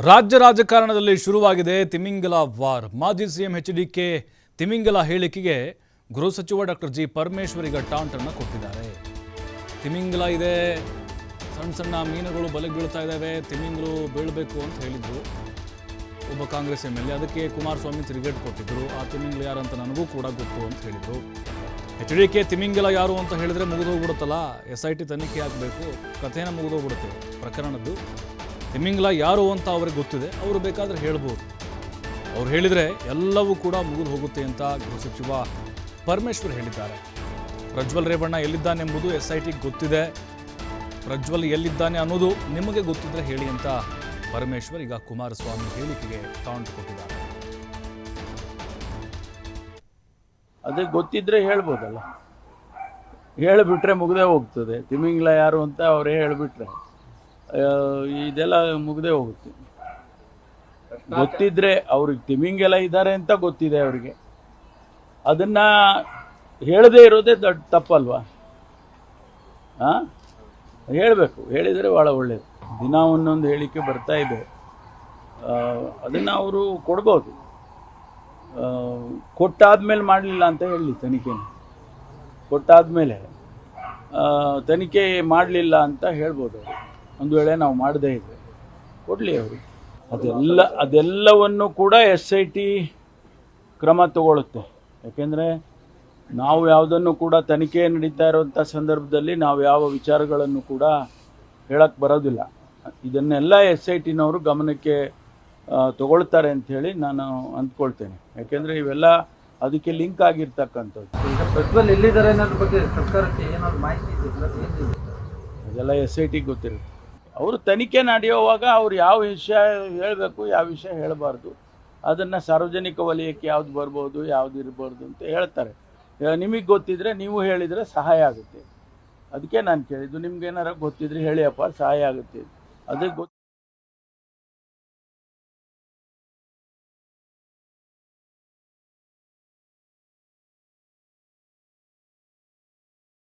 ರಾಜ್ಯ ರಾಜಕಾರಣದಲ್ಲಿ ಶುರುವಾಗಿದೆ ತಿಮಿಂಗಲ ವಾರ್. ಮಾಜಿ ಸಿಎಂ ಎಚ್ಡಿಕೆ ತಿಮಿಂಗಲ ಹೇಳಿಕೆಗೆ ಗೃಹ ಸಚಿವ ಡಾಕ್ಟರ್ ಜಿ ಪರಮೇಶ್ವರ್ ಈಗ ಟಾಂಟನ್ನು ಕೊಟ್ಟಿದ್ದಾರೆ. ತಿಮಿಂಗಲ ಇದೆ, ಸಣ್ಣ ಸಣ್ಣ ಮೀನುಗಳು ಬಲೆಗೆ ಬೀಳ್ತಾ ಇದ್ದಾವೆ, ತಿಮಿಂಗಲು ಬೀಳಬೇಕು ಅಂತ ಹೇಳಿದ್ರು ಒಬ್ಬ ಕಾಂಗ್ರೆಸ್ MLA. ಅದಕ್ಕೆ ಕುಮಾರಸ್ವಾಮಿ ತಿರುಗೇಟು ಕೊಟ್ಟಿದ್ರು. ಆ ತಿಮಿಂಗಲ ಯಾರು ಅಂತ ನನಗೂ ಕೂಡ ಗೊತ್ತು ಅಂತ ಹೇಳಿದರು. ಎಚ್ಡಿಕೆ ತಿಮಿಂಗಲ ಯಾರು ಅಂತ ಹೇಳಿದ್ರೆ ಮುಗಿದೋಗ್ಬಿಡುತ್ತಲ್ಲ, SIT ತನಿಖೆ ಆಗಬೇಕು, ಕಥೆನ ಮುಗಿದೋಗ್ಬಿಡುತ್ತೆ ಪ್ರಕರಣದ್ದು. ತಿಮಿಂಗಲ ಯಾರು ಅಂತ ಅವ್ರಿಗೆ ಗೊತ್ತಿದೆ, ಅವರು ಬೇಕಾದರೆ ಹೇಳ್ಬೋದು. ಅವ್ರು ಹೇಳಿದರೆ ಎಲ್ಲವೂ ಕೂಡ ಮುಗಿದು ಹೋಗುತ್ತೆ ಅಂತ ಗೃಹ ಸಚಿವ ಪರಮೇಶ್ವರ್ ಹೇಳಿದ್ದಾರೆ. ಪ್ರಜ್ವಲ್ ರೇವಣ್ಣ ಎಲ್ಲಿದ್ದಾನೆಂಬುದು SITಗೆ ಗೊತ್ತಿದೆ, ಪ್ರಜ್ವಲ್ ಎಲ್ಲಿದ್ದಾನೆ ಅನ್ನೋದು ನಿಮಗೆ ಗೊತ್ತಿದ್ರೆ ಹೇಳಿ ಅಂತ ಪರಮೇಶ್ವರ್ ಈಗ ಕುಮಾರಸ್ವಾಮಿ ಹೇಳಿಕೆಗೆ ಟಾಂಟ್ ಕೊಟ್ಟಿದ್ದಾರೆ. ಅದೇ ಗೊತ್ತಿದ್ರೆ ಹೇಳ್ಬೋದಲ್ಲ, ಹೇಳಿಬಿಟ್ರೆ ಮುಗ್ದೇ ಹೋಗ್ತದೆ. ತಿಮಿಂಗಲ ಯಾರು ಅಂತ ಅವರೇ ಹೇಳಿಬಿಟ್ರೆ ಇದೆಲ್ಲ ಮುಗ್ದೇ ಹೋಗುತ್ತೆ. ಗೊತ್ತಿದ್ರೆ ಅವ್ರಿಗೆ ತಿಮಿಂಗಲ ಇದ್ದಾರೆ ಅಂತ ಗೊತ್ತಿದೆ ಅವರಿಗೆ, ಅದನ್ನ ಹೇಳದೇ ಇರೋದೇ ದೊಡ್ಡ ತಪ್ಪಲ್ವಾ? ಹೇಳಬೇಕು, ಹೇಳಿದರೆ ಭಾಳ ಒಳ್ಳೆಯದು. ದಿನ ಒಂದೊಂದು ಹೇಳಿಕೆ ಬರ್ತಾ ಇದೆ, ಅದನ್ನು ಅವರು ಕೊಡ್ಬೋದು. ಕೊಟ್ಟಾದ್ಮೇಲೆ ಮಾಡಲಿಲ್ಲ ಅಂತ ಹೇಳಿ ತನಿಖೆನ, ಕೊಟ್ಟಾದ್ಮೇಲೆ ತನಿಖೆ ಮಾಡಲಿಲ್ಲ ಅಂತ ಹೇಳ್ಬೋದು ಅವರು. ಒಂದು ವೇಳೆ ನಾವು ಮಾಡದೇ ಇದ್ದರೆ ಕೊಡಲಿ ಅವರು. ಅದೆಲ್ಲವನ್ನು ಕೂಡ SIT ಕ್ರಮ ತಗೊಳ್ಳುತ್ತೆ. ಯಾಕೆಂದರೆ ನಾವು ಯಾವುದನ್ನು ಕೂಡ ತನಿಖೆ ನಡೀತಾ ಇರುವಂಥ ಸಂದರ್ಭದಲ್ಲಿ ನಾವು ಯಾವ ವಿಚಾರಗಳನ್ನು ಕೂಡ ಹೇಳಕ್ಕೆ ಬರೋದಿಲ್ಲ. ಇದನ್ನೆಲ್ಲ SITನವರು ಗಮನಕ್ಕೆ ತಗೊಳ್ತಾರೆ ಅಂಥೇಳಿ ನಾನು ಅಂದ್ಕೊಳ್ತೇನೆ. ಯಾಕೆಂದರೆ ಇವೆಲ್ಲ ಅದಕ್ಕೆ ಲಿಂಕ್ ಆಗಿರ್ತಕ್ಕಂಥದ್ದು. ಪ್ರಜ್ವಲ್ ಎಲ್ಲಿದ್ದಾರೆ ಅನ್ನೋದ್ರ ಬಗ್ಗೆ ಸರ್ಕಾರಕ್ಕೆ ಏನಾದ್ರು ಮಾಹಿತಿ ಇದೆ? ಅದೆಲ್ಲ SITಗೆ ಗೊತ್ತಿರುತ್ತೆ. ಅವರು ತನಿಖೆ ನಡೆಯುವಾಗ ಅವ್ರು ಯಾವ ವಿಷಯ ಹೇಳಬೇಕು, ಯಾವ ವಿಷಯ ಹೇಳಬಾರ್ದು, ಅದನ್ನು ಸಾರ್ವಜನಿಕ ವಲಯಕ್ಕೆ ಯಾವ್ದು ಬರ್ಬೋದು, ಯಾವ್ದು ಇರಬಾರ್ದು ಅಂತ ಹೇಳ್ತಾರೆ. ನಿಮಗೆ ಗೊತ್ತಿದ್ರೆ ನೀವು ಹೇಳಿದರೆ ಸಹಾಯ ಆಗುತ್ತೆ. ಅದಕ್ಕೆ ನಾನು ಕೇಳಿದ್ದು, ನಿಮ್ಗೆ ಏನಾರ ಗೊತ್ತಿದ್ರೆ ಹೇಳಿಯಪ್ಪ, ಸಹಾಯ ಆಗುತ್ತೆ. ಅದಕ್ಕೆ